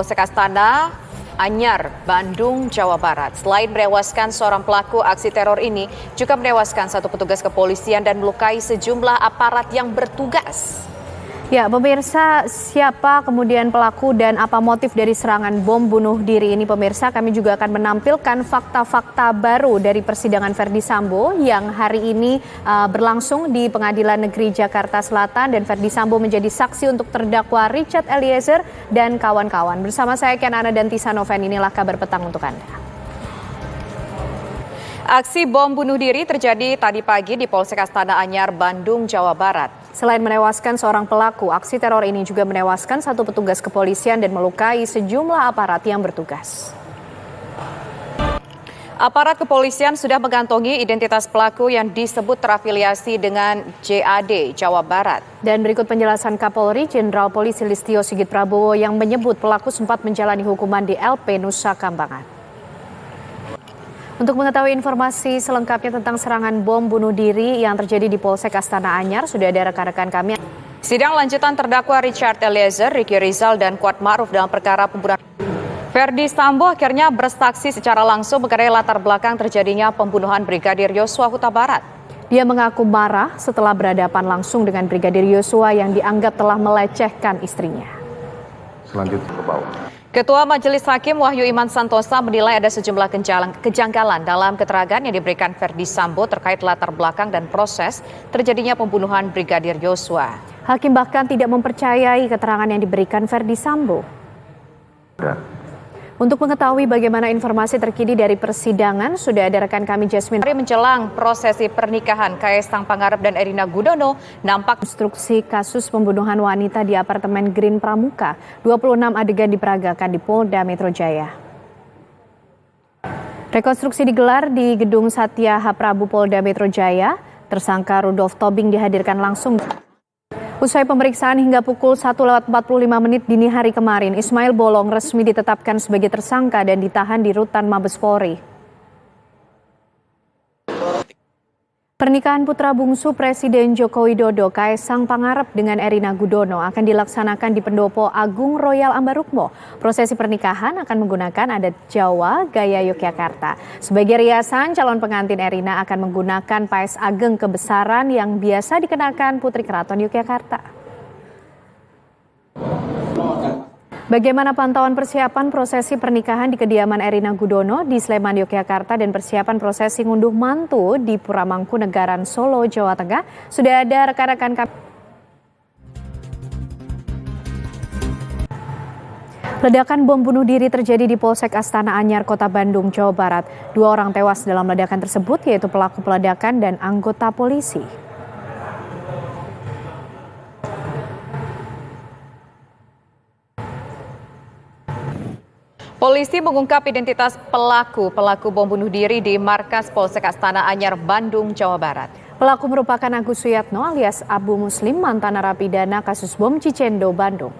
Polsek Astana Anyar, Bandung, Jawa Barat. Selain menewaskan seorang pelaku aksi teror ini, juga menewaskan satu petugas kepolisian dan melukai sejumlah aparat yang bertugas. Ya, pemirsa, siapa kemudian pelaku dan apa motif dari serangan bom bunuh diri ini, pemirsa? Kami juga akan menampilkan fakta-fakta baru dari persidangan Ferdy Sambo yang hari ini berlangsung di Pengadilan Negeri Jakarta Selatan, dan Ferdy Sambo menjadi saksi untuk terdakwa Richard Eliezer dan kawan-kawan. Bersama saya Kianana dan Tisa Noven, inilah kabar petang untuk Anda. Aksi bom bunuh diri terjadi tadi pagi di Polsek Astana Anyar, Bandung, Jawa Barat. Selain menewaskan seorang pelaku, aksi teror ini juga menewaskan satu petugas kepolisian dan melukai sejumlah aparat yang bertugas. Aparat kepolisian sudah mengantongi identitas pelaku yang disebut terafiliasi dengan JAD, Jawa Barat. Dan berikut penjelasan Kapolri Jenderal Polisi Listio Sigit Prabowo yang menyebut pelaku sempat menjalani hukuman di LP Nusa Kambangan. Untuk mengetahui informasi selengkapnya tentang serangan bom bunuh diri yang terjadi di Polsek Astana Anyar, sudah ada rekan-rekan kami. Sidang lanjutan terdakwa Richard Eliezer, Ricky Rizal, dan Kuat Ma'ruf dalam perkara pembunuhan. Ferdy Sambo akhirnya bersaksi secara langsung mengenai latar belakang terjadinya pembunuhan Brigadir Yosua Huta Barat. Dia mengaku marah setelah berhadapan langsung dengan Brigadir Yosua yang dianggap telah melecehkan istrinya. Selanjutnya ke bawah. Ketua Majelis Hakim Wahyu Iman Santosa menilai ada sejumlah kejanggalan dalam keterangan yang diberikan Ferdy Sambo terkait latar belakang dan proses terjadinya pembunuhan Brigadir Yosua. Hakim bahkan tidak mempercayai keterangan yang diberikan Ferdy Sambo. Untuk mengetahui bagaimana informasi terkini dari persidangan, sudah ada rekan kami Jasmine. Menjelang prosesi pernikahan Kaisang Pangarep dan Erina Gudono, nampak instruksi kasus pembunuhan wanita di apartemen Green Pramuka. 26 adegan diperagakan di Polda Metro Jaya. Rekonstruksi digelar di Gedung Satya H. Prabu Polda Metro Jaya. Tersangka Rudolf Tobing dihadirkan langsung. Usai pemeriksaan hingga pukul 1:45 dini hari kemarin, Ismail Bolong resmi ditetapkan sebagai tersangka dan ditahan di Rutan Mabes Polri. Pernikahan putra bungsu Presiden Joko Widodo, Kaisang Pangarep dengan Erina Gudono akan dilaksanakan di Pendopo Agung Royal Ambarukmo. Prosesi pernikahan akan menggunakan adat Jawa gaya Yogyakarta. Sebagai riasan, calon pengantin Erina akan menggunakan paes ageng kebesaran yang biasa dikenakan Putri Keraton Yogyakarta. Bagaimana pantauan persiapan prosesi pernikahan di kediaman Erina Gudono di Sleman, Yogyakarta, dan persiapan prosesi ngunduh mantu di Puramangkunegaran, Solo, Jawa Tengah? Sudah ada rekan-rekan kami. Ledakan bom bunuh diri terjadi di Polsek Astana Anyar, Kota Bandung, Jawa Barat. 2 orang tewas dalam ledakan tersebut, yaitu pelaku peledakan dan anggota polisi. Polisi mengungkap identitas pelaku bom bunuh diri di markas Polsek Astana Anyar, Bandung, Jawa Barat. Pelaku merupakan Agus Suyatno alias Abu Muslim, mantan narapidana kasus bom Cicendo, Bandung.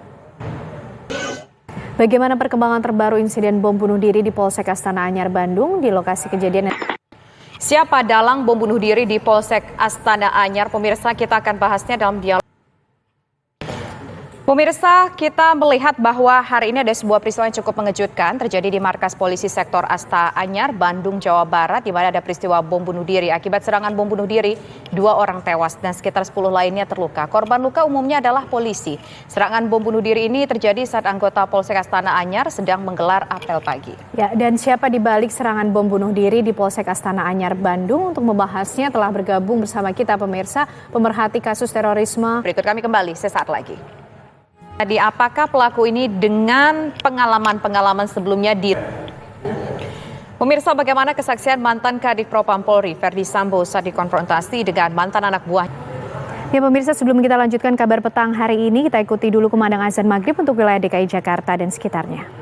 Bagaimana perkembangan terbaru insiden bom bunuh diri di Polsek Astana Anyar, Bandung? Di lokasi kejadian. Siapa dalang bom bunuh diri di Polsek Astana Anyar? Pemirsa, kita akan bahasnya dalam dialog. Pemirsa, kita melihat bahwa hari ini ada sebuah peristiwa yang cukup mengejutkan terjadi di markas polisi sektor Astana Anyar, Bandung, Jawa Barat, di mana ada peristiwa bom bunuh diri. Akibat serangan bom bunuh diri, 2 orang tewas dan sekitar 10 lainnya terluka. Korban luka umumnya adalah polisi. Serangan bom bunuh diri ini terjadi saat anggota Polsek Astana Anyar sedang menggelar apel pagi. Ya, dan siapa di balik serangan bom bunuh diri di Polsek Astana Anyar, Bandung? Untuk membahasnya telah bergabung bersama kita pemirsa, pemerhati kasus terorisme. Berikut kami kembali sesaat lagi. Jadi apakah pelaku ini dengan pengalaman sebelumnya di... Pemirsa, bagaimana kesaksian mantan Kadif Propam Polri Ferdy Sambo saat dikonfrontasi dengan mantan anak buah? Ya pemirsa, sebelum kita lanjutkan kabar petang hari ini, kita ikuti dulu kumandang azan maghrib untuk wilayah DKI Jakarta dan sekitarnya.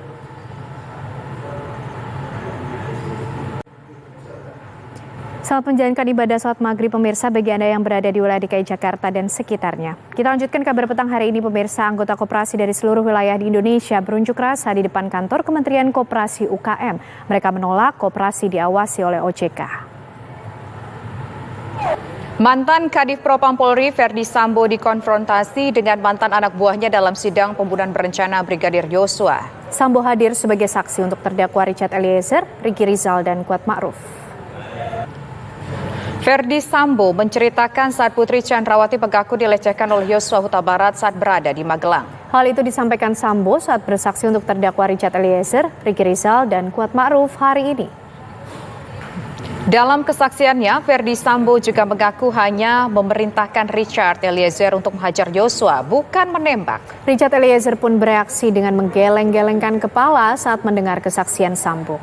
Selamat menjalankan ibadah salat maghrib pemirsa bagi Anda yang berada di wilayah DKI Jakarta dan sekitarnya. Kita lanjutkan kabar petang hari ini pemirsa. Anggota koperasi dari seluruh wilayah di Indonesia berunjuk rasa di depan kantor Kementerian Koperasi UKM. Mereka menolak koperasi diawasi oleh OJK. Mantan Kadif Propam Polri Ferdy Sambo dikonfrontasi dengan mantan anak buahnya dalam sidang pembunuhan berencana Brigadir Yosua. Sambo hadir sebagai saksi untuk terdakwa Richard Eliezer, Ricky Rizal, dan Kuat Ma'ruf. Ferdi Sambo menceritakan saat Putri Chandrawati mengaku dilecehkan oleh Yosua Huta Barat saat berada di Magelang. Hal itu disampaikan Sambo saat bersaksi untuk terdakwa Richard Eliezer, Ricky Rizal, dan Kuat Ma'ruf hari ini. Dalam kesaksiannya, Ferdi Sambo juga mengaku hanya memerintahkan Richard Eliezer untuk menghajar Yosua, bukan menembak. Richard Eliezer pun bereaksi dengan menggeleng-gelengkan kepala saat mendengar kesaksian Sambo.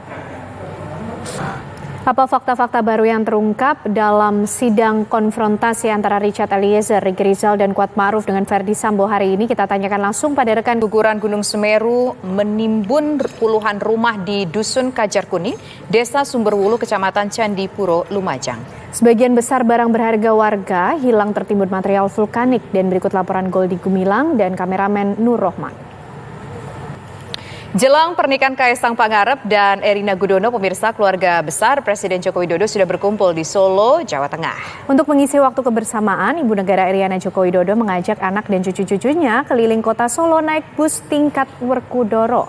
Apa fakta-fakta baru yang terungkap dalam sidang konfrontasi antara Richard Eliezer, Ricky Rizal, dan Kuat Ma'ruf dengan Ferdi Sambo hari ini? Kita tanyakan langsung pada rekan. Guguran Gunung Semeru menimbun puluhan rumah di Dusun Kajar Kuning, Desa Sumberwulu, Kecamatan Candipuro, Lumajang. Sebagian besar barang berharga warga hilang tertimbun material vulkanik, dan berikut laporan Goldi Gumilang dan kameramen Nur Rohman. Jelang pernikahan Kaisang Pangarep dan Erina Gudono, pemirsa, keluarga besar Presiden Joko Widodo sudah berkumpul di Solo, Jawa Tengah. Untuk mengisi waktu kebersamaan, Ibu Negara Iriana Joko Widodo mengajak anak dan cucu-cucunya keliling kota Solo naik bus tingkat Werkudara.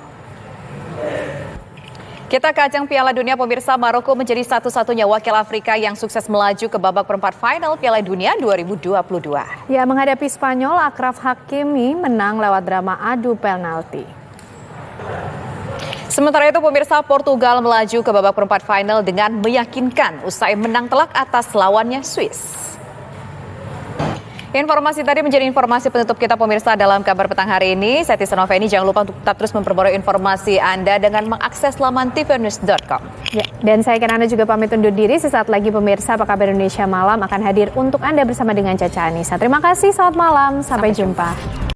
Kita ke ajang Piala Dunia, pemirsa. Maroko menjadi satu-satunya wakil Afrika yang sukses melaju ke babak perempat final Piala Dunia 2022. Ya, menghadapi Spanyol, Achraf Hakimi menang lewat drama adu penalti. Sementara itu, pemirsa, Portugal melaju ke babak perempat final dengan meyakinkan usai menang telak atas lawannya Swiss. Informasi tadi menjadi informasi penutup kita, pemirsa, dalam kabar petang hari ini. Saya Tisa Noveni, jangan lupa untuk tetap terus memperbarui informasi Anda dengan mengakses laman tvnews.com. Ya, dan saya Anda juga pamit undur diri. Sesaat lagi, pemirsa, Apa Kabar Indonesia Malam akan hadir untuk Anda bersama dengan Caca Anissa. Terima kasih, selamat malam, sampai jumpa.